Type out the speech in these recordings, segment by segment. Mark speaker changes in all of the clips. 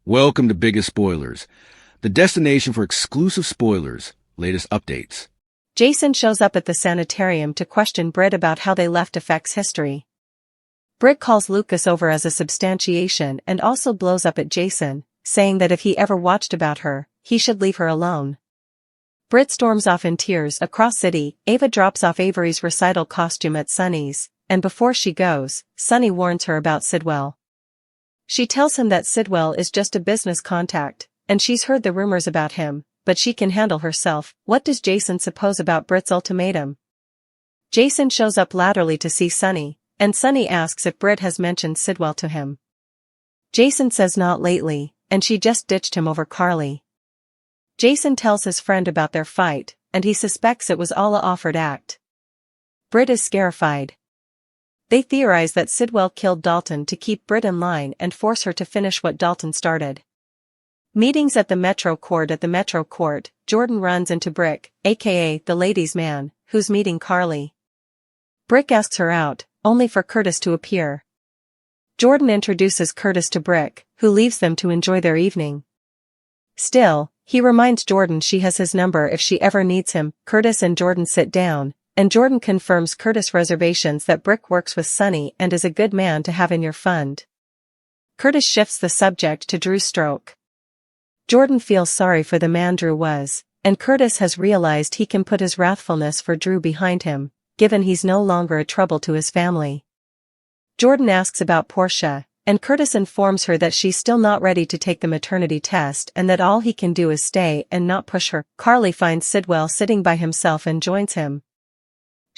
Speaker 1: Welcome to Biggest Spoilars, the destination for exclusive spoilers, latest updates.
Speaker 2: Jason shows up at the sanitarium to question Britt about how they left Effect's history. Britt calls Lucas over as a substantiation and also blows up at Jason, saying that if he ever watched about her, he should leave her alone. Britt storms off in tears across city. Ava drops off Avery's recital costume at Sonny's, and before she goes, Sonny warns her about Sidwell. She tells him that Sidwell is just a business contact, and she's heard the rumors about him, but she can handle herself. What does Jason suppose about Britt's ultimatum? Jason shows up laterally to see Sonny, and Sonny asks if Britt has mentioned Sidwell to him. Jason says not lately, and she just ditched him over Carly. Jason tells his friend about their fight, and he suspects it was all a offered act. Britt is scarified. They theorize that Sidwell killed Dalton to keep Britt in line and force her to finish what Dalton started. Meetings at the Metro Court, Jordan runs into Brick, aka the ladies' man, who's meeting Carly. Brick asks her out, only for Curtis to appear. Jordan introduces Curtis to Brick, who leaves them to enjoy their evening. Still, he reminds Jordan she has his number if she ever needs him. Curtis and Jordan sit down, and Jordan confirms Curtis' reservations that Brick works with Sonny and is a good man to have in your fund. Curtis shifts the subject to Drew's stroke. Jordan feels sorry for the man Drew was, and Curtis has realized he can put his wrathfulness for Drew behind him, given he's no longer a trouble to his family. Jordan asks about Portia, and Curtis informs her that she's still not ready to take the maternity test and that all he can do is stay and not push her. Carly finds Sidwell sitting by himself and joins him.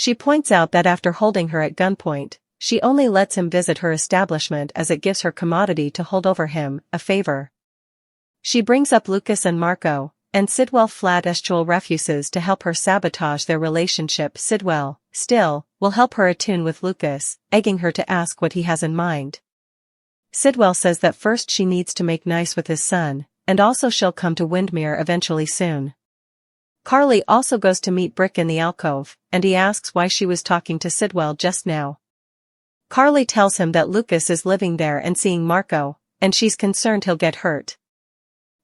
Speaker 2: She points out that after holding her at gunpoint, she only lets him visit her establishment as it gives her commodity to hold over him, a favor. She brings up Lucas and Marco, and Sidwell flat refuses to help her sabotage their relationship. Sidwell, still, will help her attune with Lucas, egging her to ask what he has in mind. Sidwell says that first she needs to make nice with his son, and also she'll come to Wyndemere eventually soon. Carly also goes to meet Brick in the alcove, and he asks why she was talking to Sidwell just now. Carly tells him that Lucas is living there and seeing Marco, and she's concerned he'll get hurt.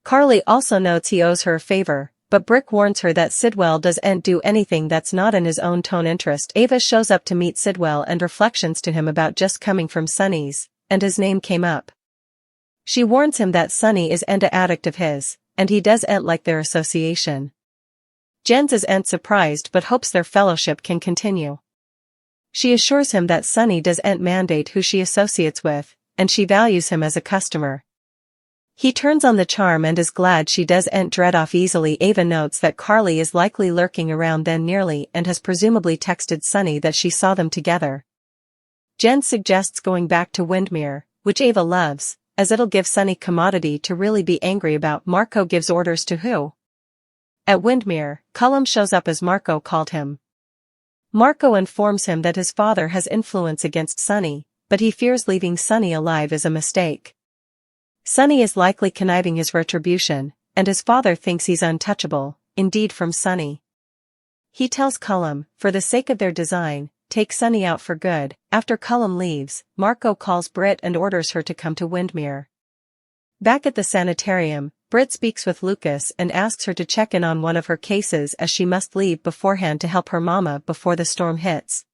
Speaker 2: Carly also notes he owes her a favor, but Brick warns her that Sidwell doesn't do anything that's not in his own tone interest. Ava shows up to meet Sidwell and reflections to him about just coming from Sonny's, and his name came up. She warns him that Sonny is an addict of his, and he doesn't like their association. Jens isn't surprised but hopes their fellowship can continue. She assures him that Sonny doesn't mandate who she associates with, and she values him as a customer. He turns on the charm and is glad she doesn't dread off easily. Ava notes that Carly is likely lurking around then nearly and has presumably texted Sonny that she saw them together. Jen suggests going back to Wyndemere, which Ava loves, as it'll give Sonny commodity to really be angry about. Marco gives orders to who? At Wyndemere, Cullum shows up as Marco called him. Marco informs him that his father has influence against Sonny, but he fears leaving Sonny alive is a mistake. Sonny is likely conniving his retribution, and his father thinks he's untouchable, indeed from Sonny. He tells Cullum, for the sake of their design, take Sonny out for good. After Cullum leaves, Marco calls Britt and orders her to come to Wyndemere. Back at the sanitarium, Britt speaks with Lucas and asks her to check in on one of her cases as she must leave beforehand to help her mama before the storm hits.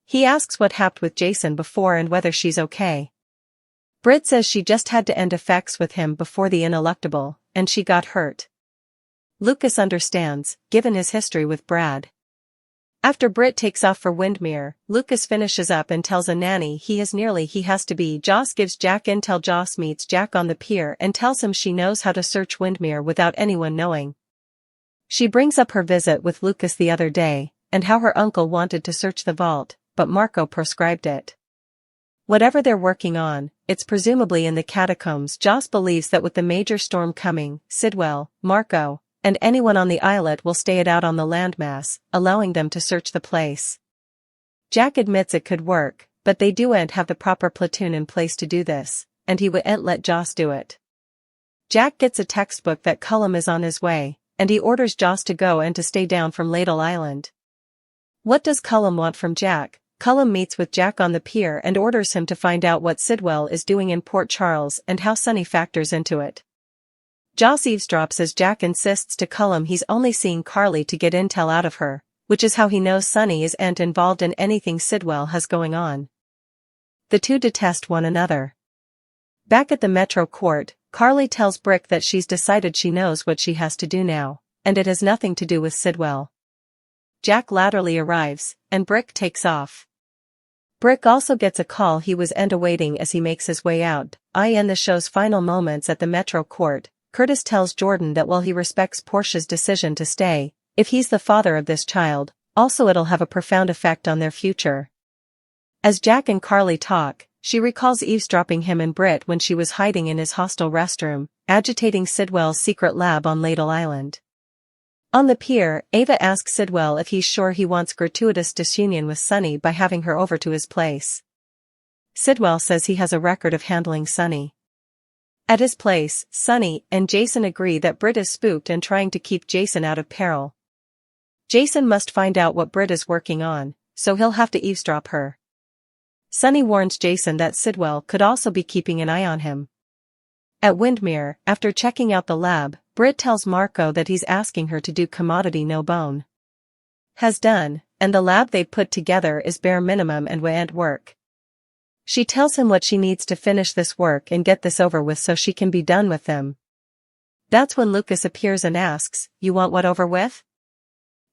Speaker 2: He asks what happened with Jason before and whether she's okay. Britt says she just had to end effects with him before the ineluctable, and she got hurt. Lucas understands, given his history with Brad. After Britt takes off for Wyndemere, Lucas finishes up and tells a nanny he has to be. Joss gives Jack intel. Joss meets Jack on the pier and tells him she knows how to search Wyndemere without anyone knowing. She brings up her visit with Lucas the other day, and how her uncle wanted to search the vault, but Marco proscribed it. Whatever they're working on, it's presumably in the catacombs. Joss believes that with the major storm coming, Sidwell, Marco, and anyone on the islet will stay it out on the landmass, allowing them to search the place. Jack admits it could work, but they don't have the proper platoon in place to do this, and he wouldn't let Joss do it. Jack gets a textbook that Cullum is on his way, and he orders Joss to go and to stay down from Ladle Island. What does Cullum want from Jack? Cullum meets with Jack on the pier and orders him to find out what Sidwell is doing in Port Charles and how Sonny factors into it. Joss eavesdrops as Jack insists to Cullum he's only seeing Carly to get intel out of her, which is how he knows Sonny isn't involved in anything Sidwell has going on. The two detest one another. Back at the Metro Court, Carly tells Brick that she's decided she knows what she has to do now, and it has nothing to do with Sidwell. Jack latterly arrives, and Brick takes off. Brick also gets a call he was awaiting as he makes his way out. In the show's final moments at the Metro Court, Curtis tells Jordan that while he respects Portia's decision to stay, if he's the father of this child, also it'll have a profound effect on their future. As Jack and Carly talk, she recalls eavesdropping him and Britt when she was hiding in his hostel restroom, agitating Sidwell's secret lab on Ladle Island. On the pier, Ava asks Sidwell if he's sure he wants gratuitous disunion with Sonny by having her over to his place. Sidwell says he has a record of handling Sonny. At his place, Sonny and Jason agree that Britt is spooked and trying to keep Jason out of peril. Jason must find out what Britt is working on, so he'll have to eavesdrop her. Sonny warns Jason that Sidwell could also be keeping an eye on him. At Wyndemere, after checking out the lab, Britt tells Marco that he's asking her to do commodity no bone has done, and the lab they put together is bare minimum and won't work. She tells him what she needs to finish this work and get this over with so she can be done with them. That's when Lucas appears and asks, "You want what over with?"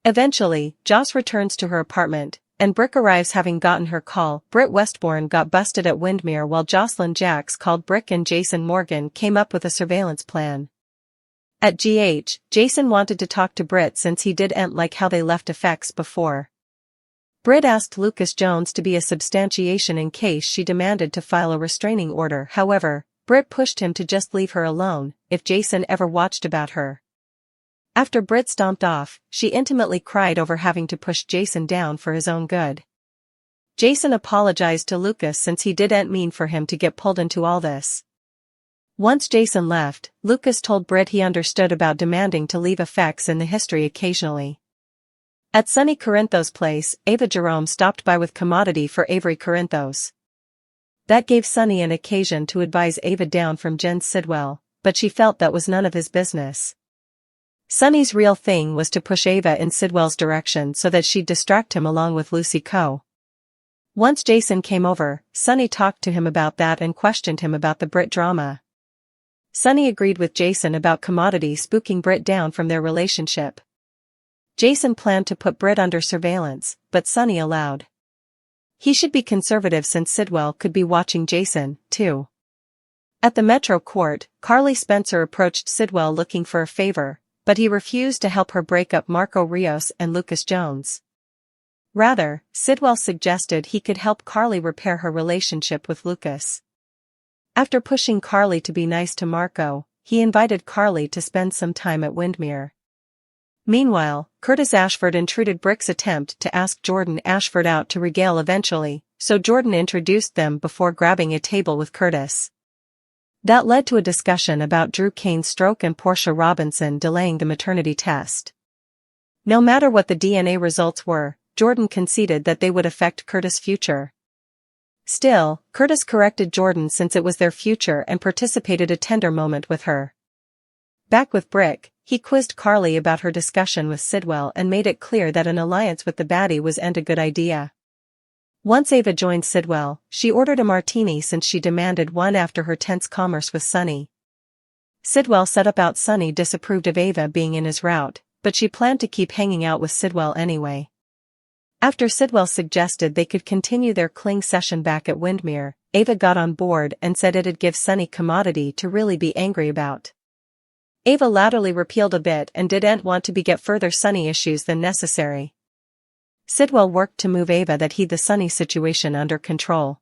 Speaker 2: Eventually, Joss returns to her apartment, and Brick arrives having gotten her call. Britt Westbourne got busted at Wyndemere while Jocelyn Jacks called Brick and Jason Morgan came up with a surveillance plan. At GH, Jason wanted to talk to Britt since he didn't like how they left effects before. Britt asked Lucas Jones to be a substantiation in case she demanded to file a restraining order. However, Britt pushed him to just leave her alone if Jason ever watched about her. After Britt stomped off, she intimately cried over having to push Jason down for his own good. Jason apologized to Lucas since he didn't mean for him to get pulled into all this. Once Jason left, Lucas told Britt he understood about demanding to leave effects in the history occasionally. At Sonny Corinthos' place, Ava Jerome stopped by with commodity for Avery Corinthos. That gave Sonny an occasion to advise Ava down from Jen Sidwell, but she felt that was none of his business. Sonny's real thing was to push Ava in Sidwell's direction so that she'd distract him along with Lucy Coe. Once Jason came over, Sonny talked to him about that and questioned him about the Britt drama. Sonny agreed with Jason about commodity spooking Britt down from their relationship. Jason planned to put Britt under surveillance, but Sonny allowed. He should be conservative since Sidwell could be watching Jason, too. At the Metro Court, Carly Spencer approached Sidwell looking for a favor, but he refused to help her break up Marco Rios and Lucas Jones. Rather, Sidwell suggested he could help Carly repair her relationship with Lucas. After pushing Carly to be nice to Marco, he invited Carly to spend some time at Wyndemere. Meanwhile, Curtis Ashford intruded Brick's attempt to ask Jordan Ashford out to regale eventually, so Jordan introduced them before grabbing a table with Curtis. That led to a discussion about Drew Kane's stroke and Portia Robinson delaying the maternity test. No matter what the DNA results were, Jordan conceded that they would affect Curtis' future. Still, Curtis corrected Jordan since it was their future and participated a tender moment with her. Back with Brick, he quizzed Carly about her discussion with Sidwell and made it clear that an alliance with the baddie wasn't a good idea. Once Ava joined Sidwell, she ordered a martini since she demanded one after her tense commerce with Sonny. Sidwell said about Sonny disapproved of Ava being in his route, but she planned to keep hanging out with Sidwell anyway. After Sidwell suggested they could continue their cling session back at Wyndemere, Ava got on board and said it'd give Sonny commodity to really be angry about. Ava latterly repealed a bit and didn't want to beget further Sonny issues than necessary. Sidwell worked to move Ava that he'd the Sonny situation under control.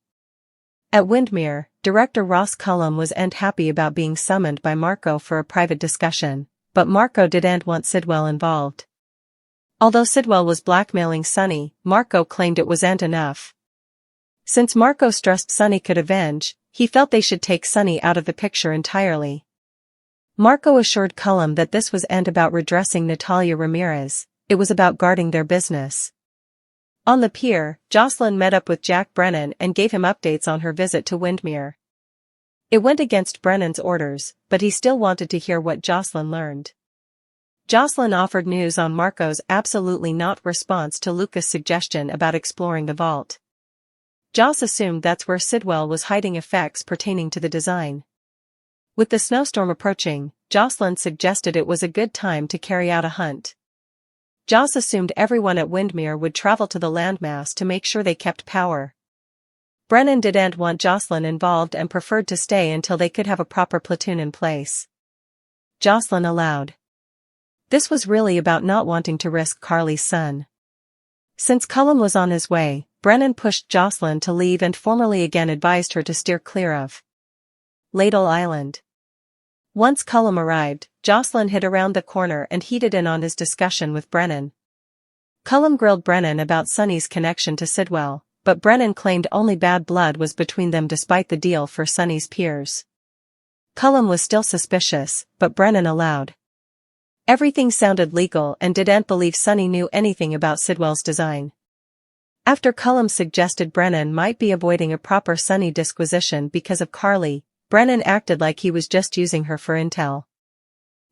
Speaker 2: At Wyndemere, director Ross Cullum wasn't happy about being summoned by Marco for a private discussion, but Marco didn't want Sidwell involved. Although Sidwell was blackmailing Sonny, Marco claimed it wasn't enough. Since Marco stressed Sonny could avenge, he felt they should take Sonny out of the picture entirely. Marco assured Cullum that this wasn't about redressing Natalia Ramirez, it was about guarding their business. On the pier, Jocelyn met up with Jack Brennan and gave him updates on her visit to Wyndemere. It went against Brennan's orders, but he still wanted to hear what Jocelyn learned. Jocelyn offered news on Marco's absolutely not response to Lucas' suggestion about exploring the vault. Joss assumed that's where Sidwell was hiding effects pertaining to the design. With the snowstorm approaching, Jocelyn suggested it was a good time to carry out a hunt. Joss assumed everyone at Wyndemere would travel to the landmass to make sure they kept power. Brennan didn't want Jocelyn involved and preferred to stay until they could have a proper platoon in place. Jocelyn allowed. This was really about not wanting to risk Carly's son. Since Cullen was on his way, Brennan pushed Jocelyn to leave and formally again advised her to steer clear of Ladle Island. Once Cullen arrived, Jocelyn hid around the corner and headed in on his discussion with Brennan. Cullen grilled Brennan about Sonny's connection to Sidwell, but Brennan claimed only bad blood was between them despite the deal for Sonny's peers. Cullen was still suspicious, but Brennan allowed. Everything sounded legal and didn't believe Sonny knew anything about Sidwell's design. After Cullen suggested Brennan might be avoiding a proper Sonny disquisition because of Carly, Brennan acted like he was just using her for intel.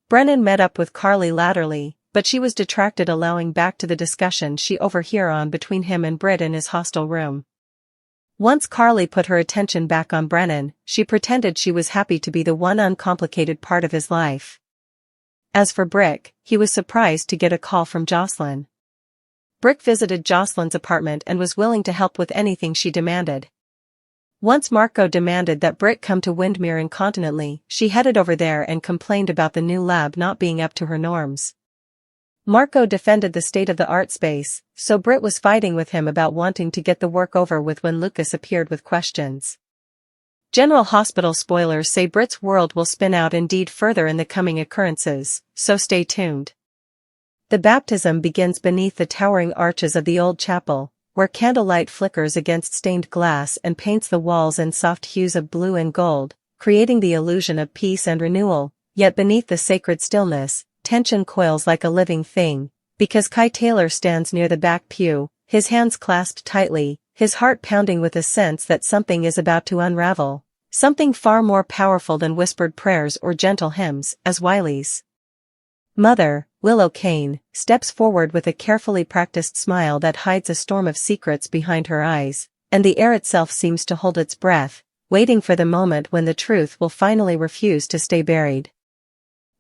Speaker 2: Brennan met up with Carly latterly, but she was detracted, allowing back to the discussion she overheard on between him and BRITT in his hostel room. Once Carly put her attention back on Brennan, she pretended she was happy to be the one uncomplicated part of his life. As for Brick, he was surprised to get a call from Jocelyn. Brick visited Jocelyn's apartment and was willing to help with anything she demanded. Once Marco demanded that Britt come to Wyndemere incontinently, she headed over there and complained about the new lab not being up to her norms. Marco defended the state-of-the-art space, so Britt was fighting with him about wanting to get the work over with when Lucas appeared with questions. General Hospital spoilers say Britt's world will spin out indeed further in the coming occurrences, so stay tuned. The baptism begins beneath the towering arches of the old chapel, where candlelight flickers against stained glass and paints the walls in soft hues of blue and gold, creating the illusion of peace and renewal. Yet beneath the sacred stillness, tension coils like a living thing, because Kai Taylor stands near the back pew, his hands clasped tightly, his heart pounding with a sense that something is about to unravel, something far more powerful than whispered prayers or gentle hymns, as Wiley's mother, Willow Kane, steps forward with a carefully practiced smile that hides a storm of secrets behind her eyes, and the air itself seems to hold its breath, waiting for the moment when the truth will finally refuse to stay buried.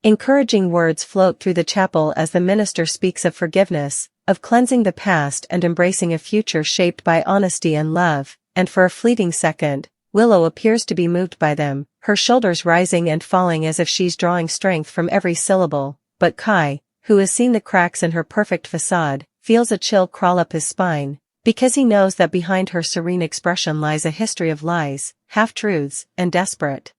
Speaker 2: Encouraging words float through the chapel as the minister speaks of forgiveness, of cleansing the past and embracing a future shaped by honesty and love, and for a fleeting second, Willow appears to be moved by them, her shoulders rising and falling as if she's drawing strength from every syllable, but Kai, who has seen the cracks in her perfect facade, feels a chill crawl up his spine, because he knows that behind her serene expression lies a history of lies, half-truths, and desperate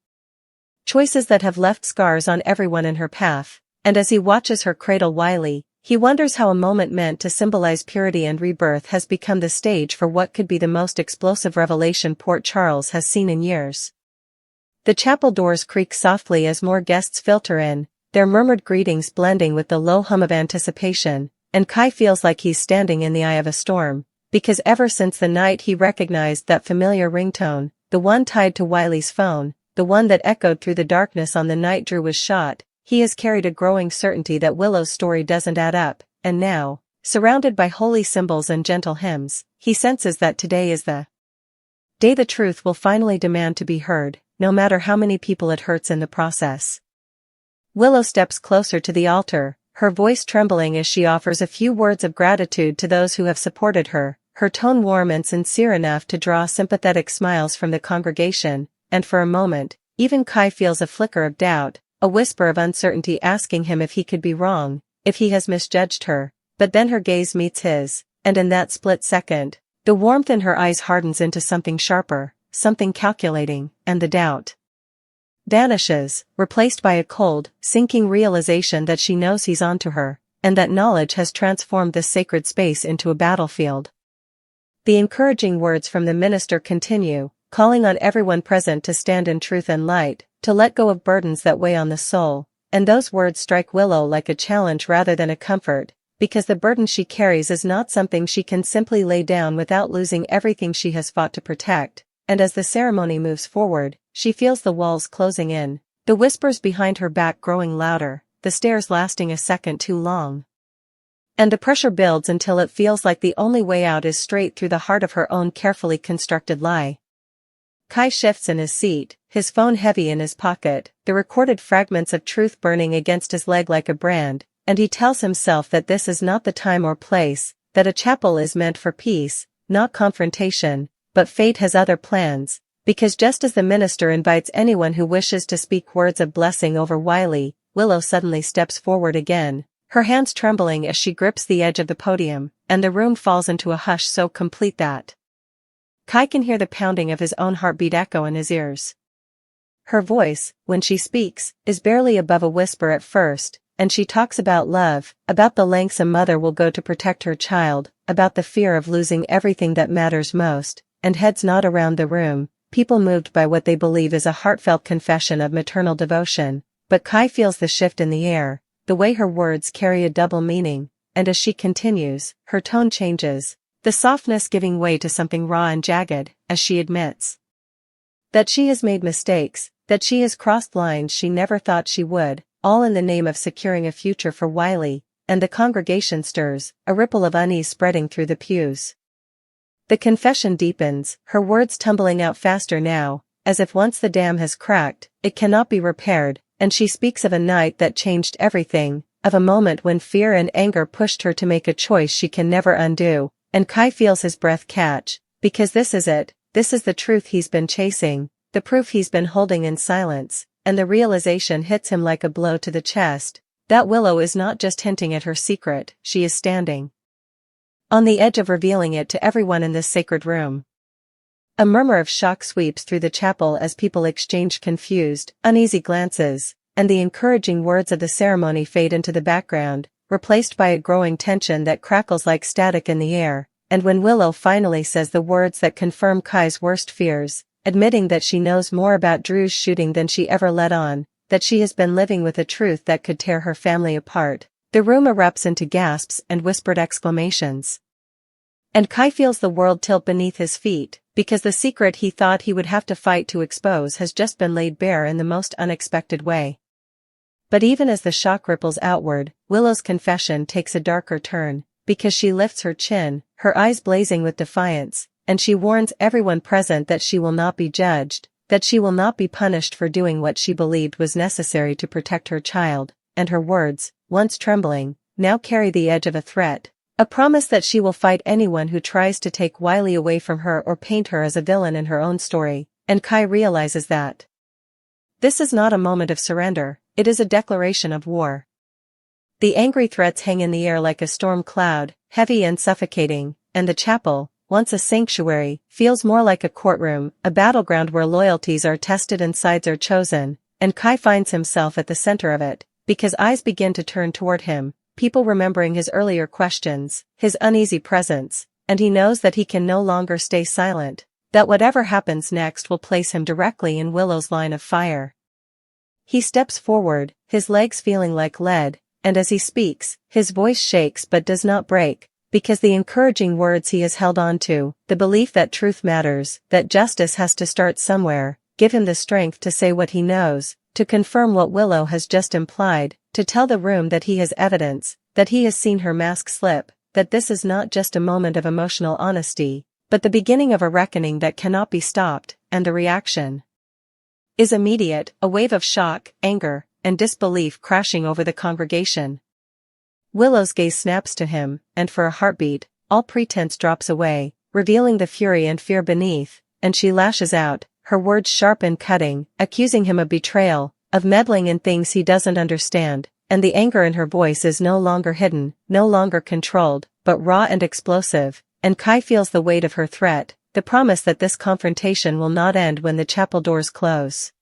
Speaker 2: choices that have left scars on everyone in her path, and as he watches her cradle Wiley, he wonders how a moment meant to symbolize purity and rebirth has become the stage for what could be the most explosive revelation Port Charles has seen in years. The chapel doors creak softly as more guests filter in, their murmured greetings blending with the low hum of anticipation, and Kai feels like he's standing in the eye of a storm, because ever since the night he recognized that familiar ringtone, the one tied to Wiley's phone, the one that echoed through the darkness on the night Drew was shot, he has carried a growing certainty that Willow's story doesn't add up, and now, surrounded by holy symbols and gentle hymns, he senses that today is the day the truth will finally demand to be heard, no matter how many people it hurts in the process. Willow steps closer to the altar, her voice trembling as she offers a few words of gratitude to those who have supported her, her tone warm and sincere enough to draw sympathetic smiles from the congregation, and for a moment, even Kai feels a flicker of doubt, a whisper of uncertainty asking him if he could be wrong, if he has misjudged her, but then her gaze meets his, and in that split second, the warmth in her eyes hardens into something sharper, something calculating, and the doubt vanishes, replaced by a cold, sinking realization that she knows he's onto her, and that knowledge has transformed this sacred space into a battlefield. The encouraging words from the minister continue, calling on everyone present to stand in truth and light, to let go of burdens that weigh on the soul, and those words strike Willow like a challenge rather than a comfort, because the burden she carries is not something she can simply lay down without losing everything she has fought to protect, and as the ceremony moves forward, she feels the walls closing in, the whispers behind her back growing louder, the stares lasting a second too long. And the pressure builds until it feels like the only way out is straight through the heart of her own carefully constructed lie. Kai shifts in his seat, his phone heavy in his pocket, the recorded fragments of truth burning against his leg like a brand, and he tells himself that this is not the time or place, that a chapel is meant for peace, not confrontation, but fate has other plans, because just as the minister invites anyone who wishes to speak words of blessing over Wiley, Willow suddenly steps forward again, her hands trembling as she grips the edge of the podium, and the room falls into a hush so complete that Kai can hear the pounding of his own heartbeat echo in his ears. Her voice, when she speaks, is barely above a whisper at first, and she talks about love, about the lengths a mother will go to protect her child, about the fear of losing everything that matters most, and heads nod around the room, people moved by what they believe is a heartfelt confession of maternal devotion, but Kai feels the shift in the air, the way her words carry a double meaning, and as she continues, her tone changes, the softness giving way to something raw and jagged, as she admits that she has made mistakes, that she has crossed lines she never thought she would, all in the name of securing a future for Wiley, and the congregation stirs, a ripple of unease spreading through the pews. The confession deepens, her words tumbling out faster now, as if once the dam has cracked, it cannot be repaired, and she speaks of a night that changed everything, of a moment when fear and anger pushed her to make a choice she can never undo, and Kai feels his breath catch, because this is it, this is the truth he's been chasing, the proof he's been holding in silence, and the realization hits him like a blow to the chest, that Willow is not just hinting at her secret, she is standing on the edge of revealing it to everyone in this sacred room. A murmur of shock sweeps through the chapel as people exchange confused, uneasy glances, and the encouraging words of the ceremony fade into the background, replaced by a growing tension that crackles like static in the air, and when Willow finally says the words that confirm Kai's worst fears, admitting that she knows more about Drew's shooting than she ever let on, that she has been living with a truth that could tear her family apart, the room erupts into gasps and whispered exclamations. And Kai feels the world tilt beneath his feet, because the secret he thought he would have to fight to expose has just been laid bare in the most unexpected way. But even as the shock ripples outward, Willow's confession takes a darker turn, because she lifts her chin, her eyes blazing with defiance, and she warns everyone present that she will not be judged, that she will not be punished for doing what she believed was necessary to protect her child, and her words, once trembling, now carry the edge of a threat, a promise that she will fight anyone who tries to take Wiley away from her or paint her as a villain in her own story, and Kai realizes that this is not a moment of surrender, it is a declaration of war. The angry threats hang in the air like a storm cloud, heavy and suffocating, and the chapel, once a sanctuary, feels more like a courtroom, a battleground where loyalties are tested and sides are chosen, and Kai finds himself at the center of it, because eyes begin to turn toward him, people remembering his earlier questions, his uneasy presence, and he knows that he can no longer stay silent, that whatever happens next will place him directly in Willow's line of fire. He steps forward, his legs feeling like lead, and as he speaks, his voice shakes but does not break, because the encouraging words he has held on to, the belief that truth matters, that justice has to start somewhere, give him the strength to say what he knows, to confirm what Willow has just implied, to tell the room that he has evidence, that he has seen her mask slip, that this is not just a moment of emotional honesty, but the beginning of a reckoning that cannot be stopped, and the reaction is immediate, a wave of shock, anger, and disbelief crashing over the congregation. Willow's gaze snaps to him, and for a heartbeat, all pretense drops away, revealing the fury and fear beneath, and she lashes out, her words sharp and cutting, accusing him of betrayal, of meddling in things he doesn't understand, and the anger in her voice is no longer hidden, no longer controlled, but raw and explosive, and Kai feels the weight of her threat, the promise that this confrontation will not end when the chapel doors close.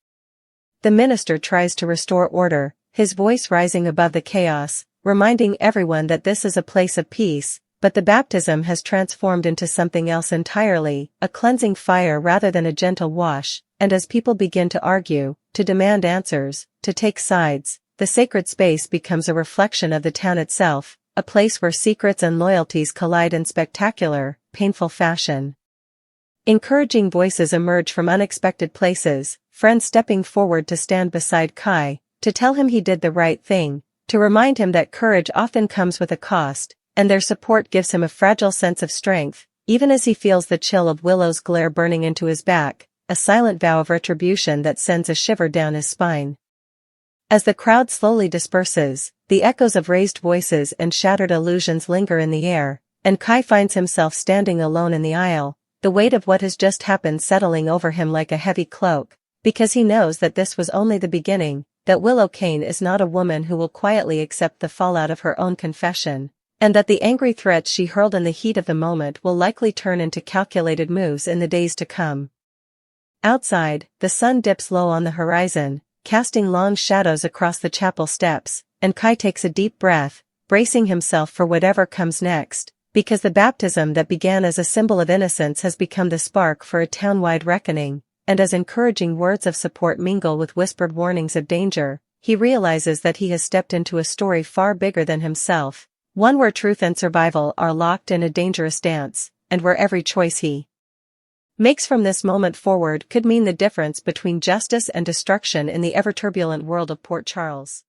Speaker 2: The minister tries to restore order, his voice rising above the chaos, reminding everyone that this is a place of peace, but the baptism has transformed into something else entirely, a cleansing fire rather than a gentle wash, and as people begin to argue, to demand answers, to take sides, the sacred space becomes a reflection of the town itself, a place where secrets and loyalties collide in spectacular, painful fashion. Encouraging voices emerge from unexpected places, friends stepping forward to stand beside Kai, to tell him he did the right thing, to remind him that courage often comes with a cost, and their support gives him a fragile sense of strength, even as he feels the chill of Willow's glare burning into his back, a silent vow of retribution that sends a shiver down his spine. As the crowd slowly disperses, the echoes of raised voices and shattered illusions linger in the air, and Kai finds himself standing alone in the aisle, the weight of what has just happened settling over him like a heavy cloak, because he knows that this was only the beginning, that Willow Kane is not a woman who will quietly accept the fallout of her own confession, and that the angry threats she hurled in the heat of the moment will likely turn into calculated moves in the days to come. Outside, the sun dips low on the horizon, casting long shadows across the chapel steps, and Kai takes a deep breath, bracing himself for whatever comes next, because the baptism that began as a symbol of innocence has become the spark for a town-wide reckoning, and as encouraging words of support mingle with whispered warnings of danger, he realizes that he has stepped into a story far bigger than himself, one where truth and survival are locked in a dangerous dance, and where every choice he makes from this moment forward could mean the difference between justice and destruction in the ever-turbulent world of Port Charles.